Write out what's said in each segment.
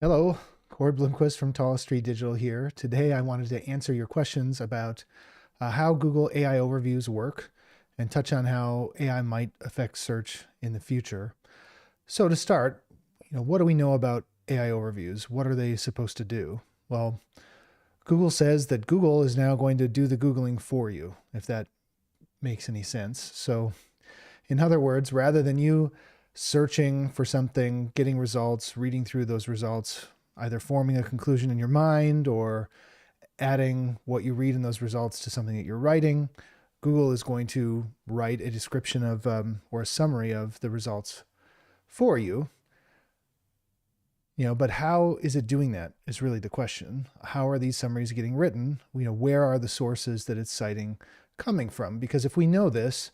Hello, Cord Blomquist from Tall Street Digital here. Today I wanted to answer your questions about how Google AI overviews work and touch on how AI might affect search in the future. So to start, what do we know about AI overviews? What are they supposed to do? Well, Google says that Google is now going to do the Googling for you, if that makes any sense. So in other words, rather than you searching for something, getting results, reading through those results, either forming a conclusion in your mind or adding what you read in those results to something that you're writing, Google is going to write a description of or a summary of the results for you. But how is it doing that is really the question. How are these summaries getting written? Where are the sources that it's citing coming from? Because if we know this,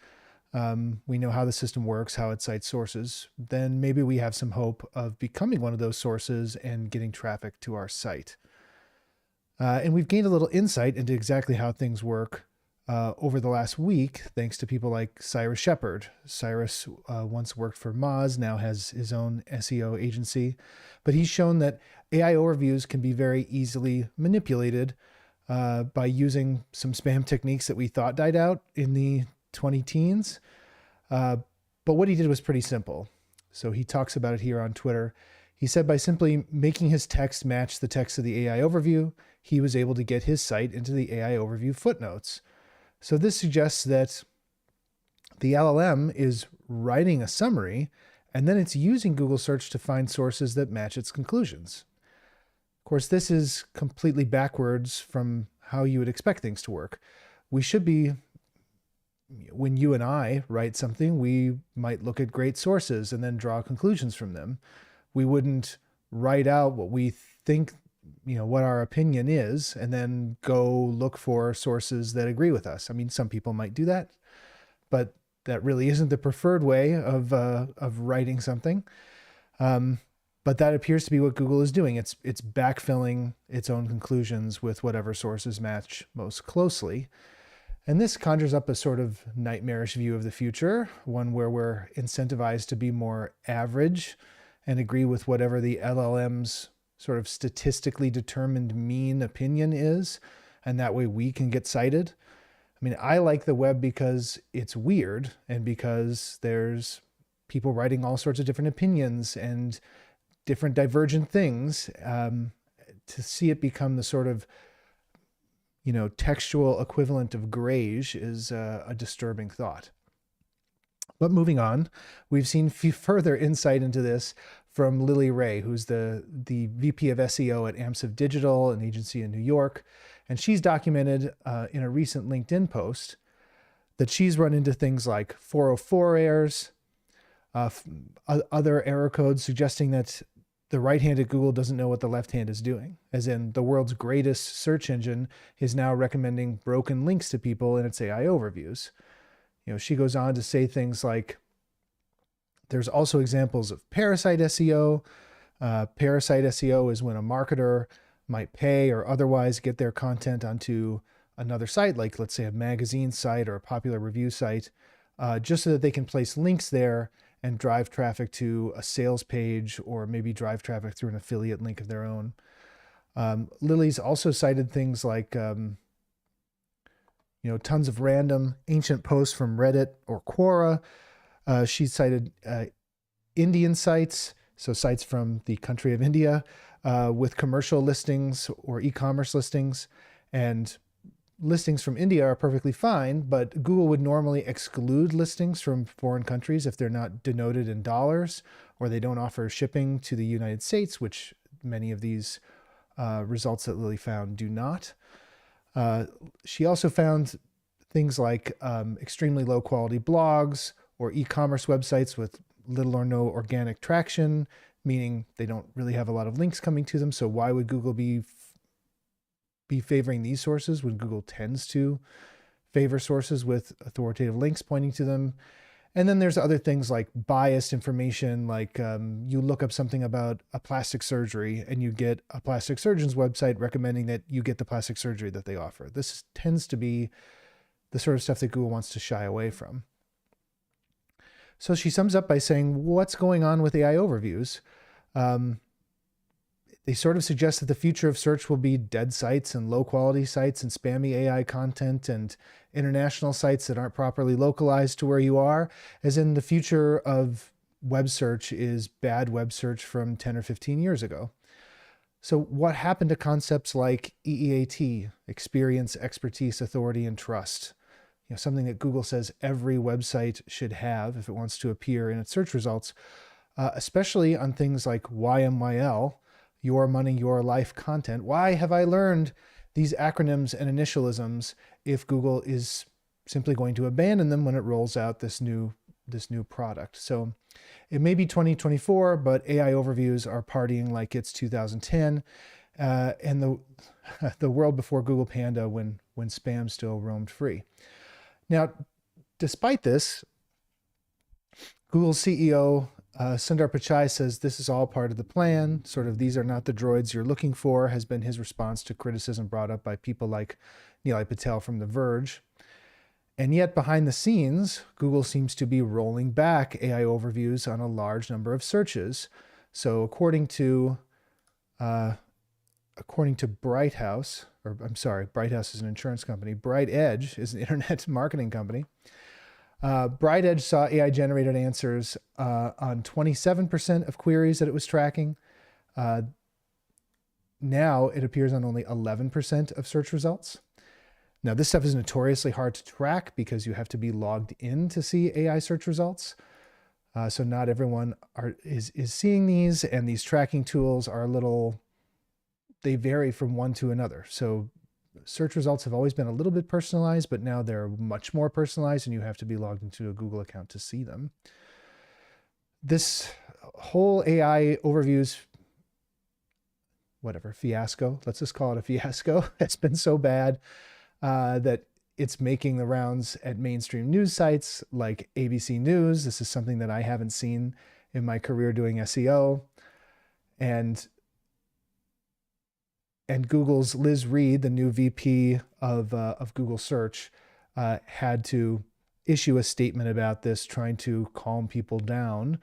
we know how the system works, how it cites sources, then maybe we have some hope of becoming one of those sources and getting traffic to our site. And we've gained a little insight into exactly how things work over the last week, thanks to people like Cyrus Sheperd. Cyrus once worked for Moz, now has his own SEO agency, but he's shown that AI overviews can be very easily manipulated by using some spam techniques that we thought died out in the 20 teens. But what he did was pretty simple. So he talks about it here on Twitter. He said by simply making his text match the text of the AI overview, he was able to get his site into the AI overview footnotes. So this suggests that the LLM is writing a summary and then it's using Google search to find sources that match its conclusions. Of course, this is completely backwards from how you would expect things to work. We should be, when you and I write something, we might look at great sources and then draw conclusions from them. We wouldn't write out what we think, what our opinion is, and then go look for sources that agree with us. I mean, some people might do that, but that really isn't the preferred way of writing something. But that appears to be what Google is doing. It's backfilling its own conclusions with whatever sources match most closely. And this conjures up a sort of nightmarish view of the future, one where we're incentivized to be more average and agree with whatever the LLM's sort of statistically determined mean opinion is. And that way we can get cited. I mean, I like the web because it's weird and because there's people writing all sorts of different opinions and different divergent things. To see it become the sort of textual equivalent of grayish is a disturbing thought. But moving on, we've seen further insight into this from Lily Ray, who's the VP of SEO at Amsiv Digital, an agency in New York. And she's documented in a recent LinkedIn post that she's run into things like 404 errors, other error codes suggesting that the right hand at Google doesn't know what the left hand is doing, as in the world's greatest search engine is now recommending broken links to people in its AI overviews. She goes on to say things like, there's also examples of parasite SEO. Parasite SEO is when a marketer might pay or otherwise get their content onto another site, like let's say a magazine site or a popular review site, just so that they can place links there and drive traffic to a sales page or maybe drive traffic through an affiliate link of their own. Lily's also cited things like, tons of random ancient posts from Reddit or Quora. She cited Indian sites, so sites from the country of India, with commercial listings or e-commerce listings. And listings from India are perfectly fine, but Google would normally exclude listings from foreign countries if they're not denoted in dollars or they don't offer shipping to the United States, which many of these results that Lily found do not. She also found things like extremely low quality blogs or e-commerce websites with little or no organic traction, meaning they don't really have a lot of links coming to them. So why would Google be favoring these sources when Google tends to favor sources with authoritative links pointing to them? And then there's other things like biased information, like you look up something about a plastic surgery and you get a plastic surgeon's website recommending that you get the plastic surgery that they offer. This tends to be the sort of stuff that Google wants to shy away from. So she sums up by saying, what's going on with AI overviews? they sort of suggest that the future of search will be dead sites and low quality sites and spammy AI content and international sites that aren't properly localized to where you are, as in the future of web search is bad web search from 10 or 15 years ago. So what happened to concepts like EEAT, experience, expertise, authority, and trust? Something that Google says every website should have if it wants to appear in its search results, especially on things like YMYL, your money, your life content. Why have I learned these acronyms and initialisms if Google is simply going to abandon them when it rolls out this new product? So it may be 2024, but AI overviews are partying like it's 2010, and the world before Google Panda when spam still roamed free. Now, despite this, Google's CEO Sundar Pichai says this is all part of the plan. Sort of, these are not the droids you're looking for, has been his response to criticism brought up by people like Nilay Patel from The Verge. And yet behind the scenes, Google seems to be rolling back AI overviews on a large number of searches. So according to Bright House, or I'm sorry, Bright House is an insurance company. Bright Edge is an internet marketing company. Bright Edge saw AI generated answers on 27% of queries that it was tracking. Now it appears on only 11% of search results. Now, this stuff is notoriously hard to track because you have to be logged in to see AI search results. So not everyone is seeing these, and these tracking tools are they vary from one to another. So search results have always been a little bit personalized, but now they're much more personalized and you have to be logged into a Google account to see them. This whole AI overviews, fiasco, let's just call it a fiasco. It's been so bad that it's making the rounds at mainstream news sites like ABC News. This is something that I haven't seen in my career doing SEO. And Google's Liz Reed, the new VP of Google Search, had to issue a statement about this, trying to calm people down,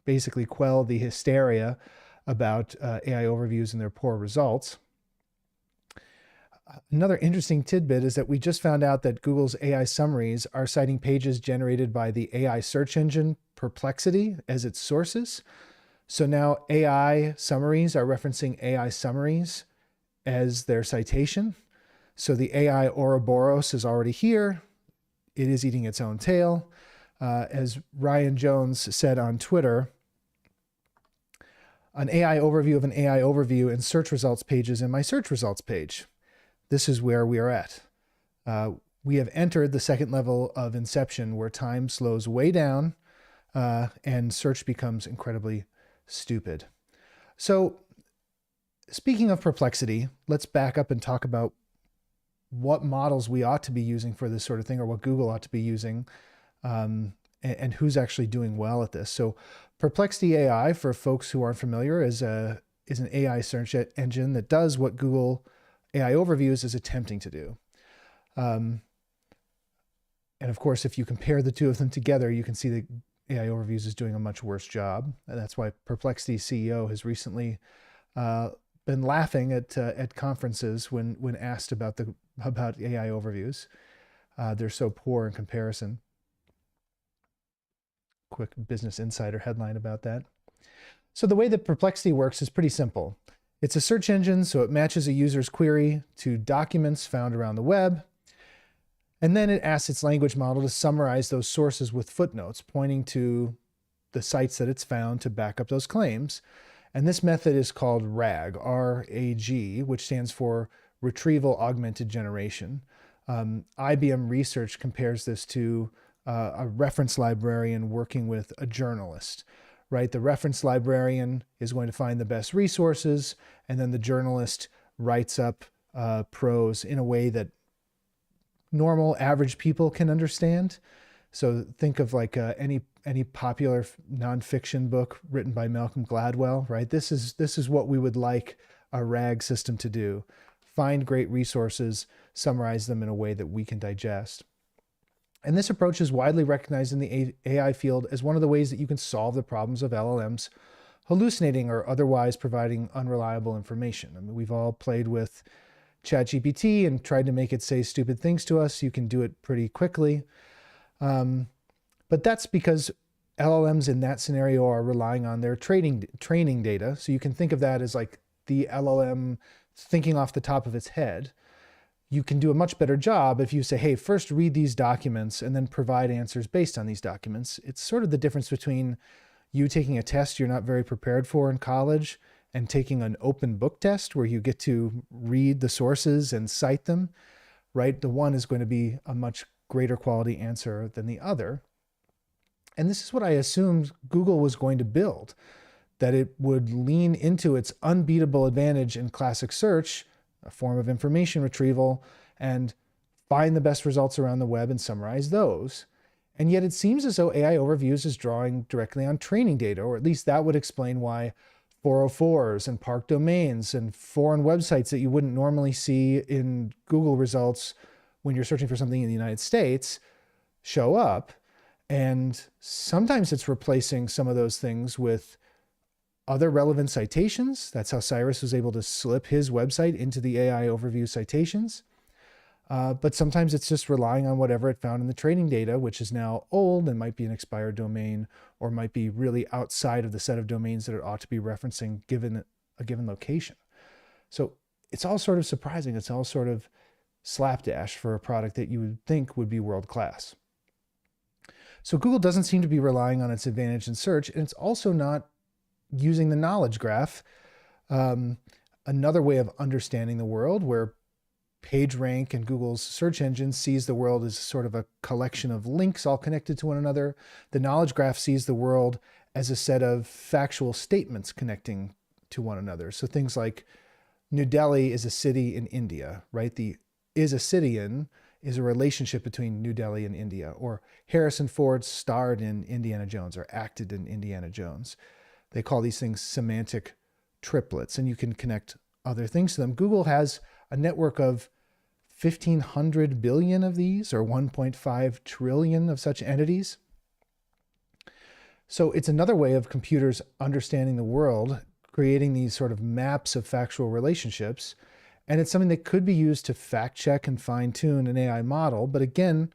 basically quell the hysteria about AI overviews and their poor results. Another interesting tidbit is that we just found out that Google's AI summaries are citing pages generated by the AI search engine Perplexity as its sources. So now AI summaries are referencing AI summaries as their citation. So the AI Ouroboros is already here. It is eating its own tail. As Ryan Jones said on Twitter, an AI overview of an AI overview in search results pages in my search results page. This is where we are at. We have entered the second level of inception where time slows way down and search becomes incredibly stupid. So speaking of Perplexity, let's back up and talk about what models we ought to be using for this sort of thing, or what Google ought to be using, and who's actually doing well at this. So Perplexity AI, for folks who aren't familiar, is an AI search engine that does what Google AI Overviews is attempting to do. And of course, if you compare the two of them together, you can see that AI Overviews is doing a much worse job. And that's why Perplexity's CEO has recently been laughing at conferences when asked about AI Overviews. They're so poor in comparison. Quick Business Insider headline about that. So the way that Perplexity works is pretty simple. It's a search engine, so it matches a user's query to documents found around the web. And then it asks its language model to summarize those sources with footnotes pointing to the sites that it's found to back up those claims. And this method is called RAG, R-A-G, which stands for Retrieval Augmented Generation. IBM Research compares this to a reference librarian working with a journalist, right? The reference librarian is going to find the best resources, and then the journalist writes up prose in a way that normal, average people can understand. So think of like any popular nonfiction book written by Malcolm Gladwell, right? This is what we would like a RAG system to do. Find great resources, summarize them in a way that we can digest. And this approach is widely recognized in the AI field as one of the ways that you can solve the problems of LLMs hallucinating or otherwise providing unreliable information. I mean, we've all played with ChatGPT and tried to make it say stupid things to us. You can do it pretty quickly. But that's because LLMs in that scenario are relying on their training data. So you can think of that as like the LLM thinking off the top of its head. You can do a much better job if you say, hey, first read these documents and then provide answers based on these documents. It's sort of the difference between you taking a test you're not very prepared for in college and taking an open book test where you get to read the sources and cite them, right? The one is going to be a much greater quality answer than the other. And this is what I assumed Google was going to build, that it would lean into its unbeatable advantage in classic search, a form of information retrieval, and find the best results around the web and summarize those. And yet it seems as though AI Overviews is drawing directly on training data, or at least that would explain why 404s and park domains and foreign websites that you wouldn't normally see in Google results when you're searching for something in the United States show up. And sometimes it's replacing some of those things with other relevant citations. That's how Cyrus was able to slip his website into the AI Overview citations. But sometimes it's just relying on whatever it found in the training data, which is now old and might be an expired domain, or might be really outside of the set of domains that it ought to be referencing given a given location. So it's all sort of surprising. It's all sort of slapdash for a product that you would think would be world-class. So Google doesn't seem to be relying on its advantage in search, and it's also not using the knowledge graph, another way of understanding the world where PageRank and Google's search engine sees the world as sort of a collection of links all connected to one another. The knowledge graph sees the world as a set of factual statements connecting to one another. So things like New Delhi is a city in India, right? The is a city in is a relationship between New Delhi and India, or Harrison Ford starred in Indiana Jones or acted in Indiana Jones. They call these things semantic triplets, and you can connect other things to them. Google has a network of 1,500 billion of these, or 1.5 trillion of such entities. So it's another way of computers understanding the world, creating these sort of maps of factual relationships. And it's something that could be used to fact check and fine tune an AI model. But again,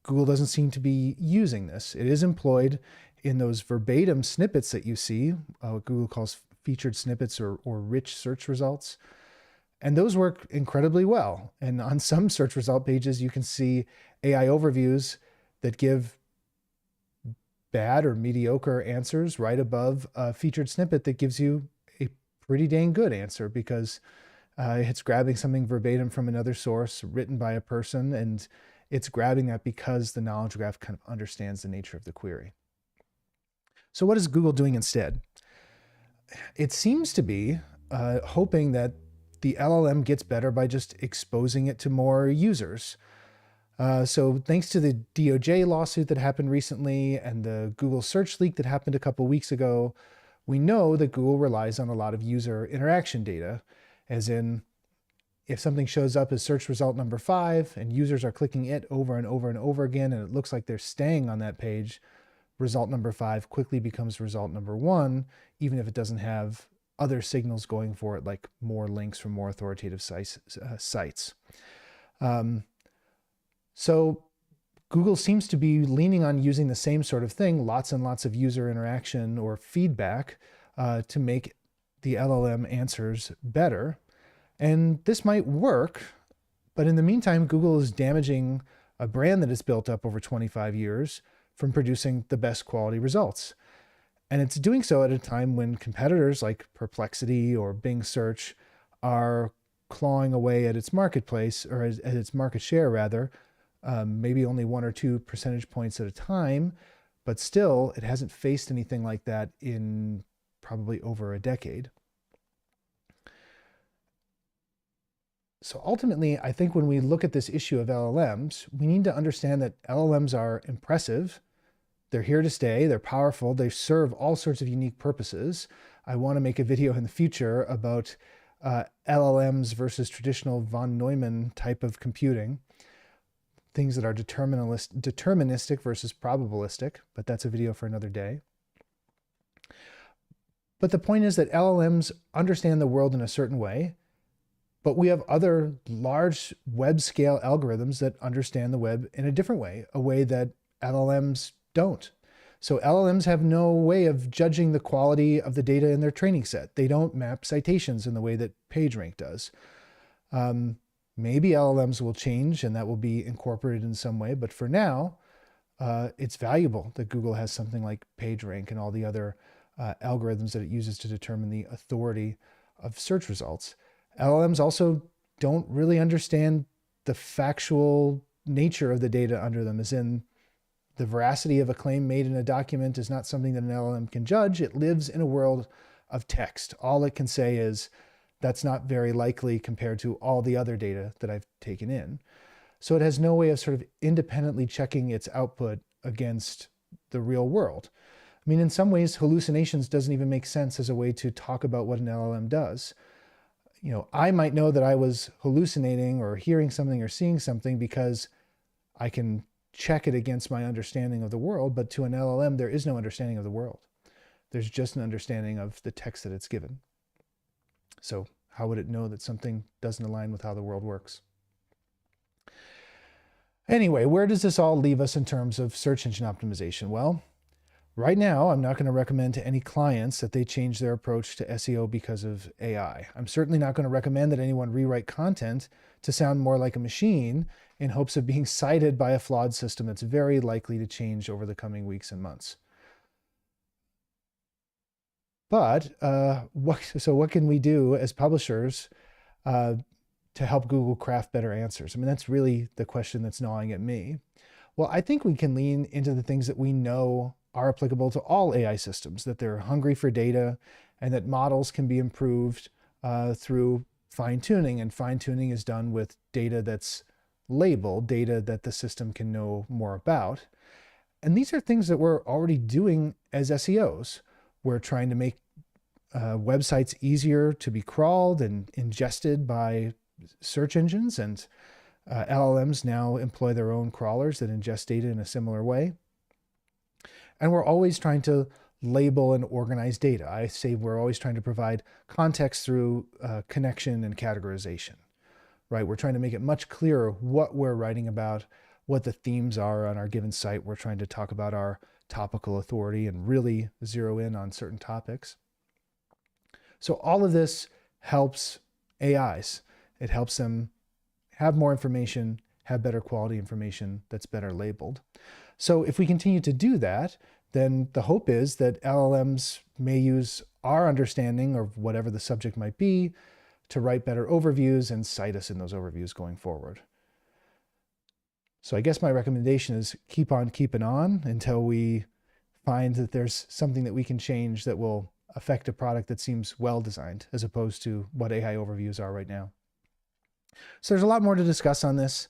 Google doesn't seem to be using this. It is employed in those verbatim snippets that you see, what Google calls featured snippets or rich search results. And those work incredibly well. And on some search result pages, you can see AI overviews that give bad or mediocre answers right above a featured snippet that gives you a pretty dang good answer, because it's grabbing something verbatim from another source written by a person, and it's grabbing that because the knowledge graph kind of understands the nature of the query. So what is Google doing instead? It seems to be hoping that the LLM gets better by just exposing it to more users. So thanks to the DOJ lawsuit that happened recently and the Google search leak that happened a couple weeks ago, we know that Google relies on a lot of user interaction data, as in if something shows up as search result number 5 and users are clicking it over and over and over again, and it looks like they're staying on that page, result number 5 quickly becomes result number 1, even if it doesn't have other signals going for it, like more links from more authoritative sites. So Google seems to be leaning on using the same sort of thing, lots and lots of user interaction or feedback to make the LLM answers better. And this might work, but in the meantime, Google is damaging a brand that has built up over 25 years from producing the best quality results. And it's doing so at a time when competitors like Perplexity or Bing Search are clawing away at its marketplace, or at its market share rather, maybe only 1 or 2 percentage points at a time, but still it hasn't faced anything like that in probably over a decade. So ultimately, I think when we look at this issue of LLMs, we need to understand that LLMs are impressive. They're here to stay. They're powerful. They serve all sorts of unique purposes. I want to make a video in the future about LLMs versus traditional von Neumann type of computing, things that are deterministic versus probabilistic, but that's a video for another day. But the point is that LLMs understand the world in a certain way, but we have other large web scale algorithms that understand the web in a different way, a way that LLMs don't. So LLMs have no way of judging the quality of the data in their training set. They don't map citations in the way that PageRank does. Maybe LLMs will change and that will be incorporated in some way, but for now, it's valuable that Google has something like PageRank and all the other algorithms that it uses to determine the authority of search results. LLMs also don't really understand the factual nature of the data under them, as in the veracity of a claim made in a document is not something that an LLM can judge. It lives in a world of text. All it can say is, that's not very likely compared to all the other data that I've taken in. So it has no way of sort of independently checking its output against the real world. I mean, in some ways, hallucinations doesn't even make sense as a way to talk about what an LLM does. You know, I might know that I was hallucinating or hearing something or seeing something because I can check it against my understanding of the world, but to an LLM, there is no understanding of the world. There's just an understanding of the text that it's given. So how would it know that something doesn't align with how the world works? Anyway, where does this all leave us in terms of search engine optimization? Well, right now, I'm not going to recommend to any clients that they change their approach to SEO because of AI. I'm certainly not going to recommend that anyone rewrite content to sound more like a machine in hopes of being cited by a flawed system that's very likely to change over the coming weeks and months. But what can we do as publishers to help Google craft better answers? I mean, that's really the question that's gnawing at me. Well, I think we can lean into the things that we know are applicable to all AI systems, that they're hungry for data and that models can be improved through fine-tuning. And fine-tuning is done with data that's labeled, data that the system can know more about. And these are things that we're already doing as SEOs. We're trying to make websites easier to be crawled and ingested by search engines, and LLMs now employ their own crawlers that ingest data in a similar way. And we're always trying to label and organize data. I say we're always trying to provide context through connection and categorization, right? We're trying to make it much clearer what we're writing about, what the themes are on our given site. We're trying to talk about our topical authority and really zero in on certain topics. So all of this helps AIs. It helps them have more information, have better quality information that's better labeled. So if we continue to do that, then the hope is that LLMs may use our understanding of whatever the subject might be to write better overviews and cite us in those overviews going forward. So I guess my recommendation is keep on keeping on until we find that there's something that we can change that will affect a product that seems well designed, as opposed to what AI overviews are right now. So there's a lot more to discuss on this.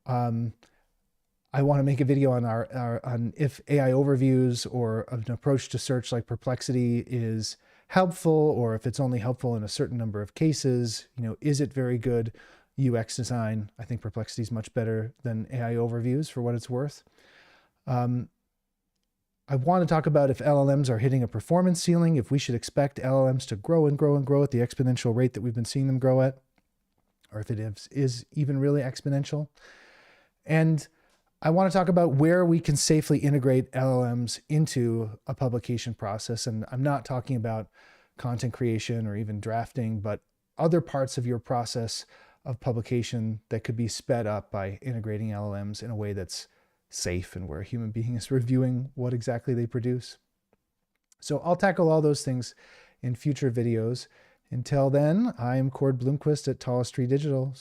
I want to make a video on on if AI overviews or an approach to search like Perplexity is helpful, or if it's only helpful in a certain number of cases. You know, is it very good UX design? I think Perplexity is much better than AI overviews for what it's worth. I want to talk about if LLMs are hitting a performance ceiling, if we should expect LLMs to grow and grow and grow at the exponential rate that we've been seeing them grow at, or if it is even really exponential. And I want to talk about where we can safely integrate LLMs into a publication process. And I'm not talking about content creation or even drafting, but other parts of your process of publication that could be sped up by integrating LLMs in a way that's safe and where a human being is reviewing what exactly they produce. So I'll tackle all those things in future videos. Until then, I'm Cord Bloomquist at Tallest Tree Digital.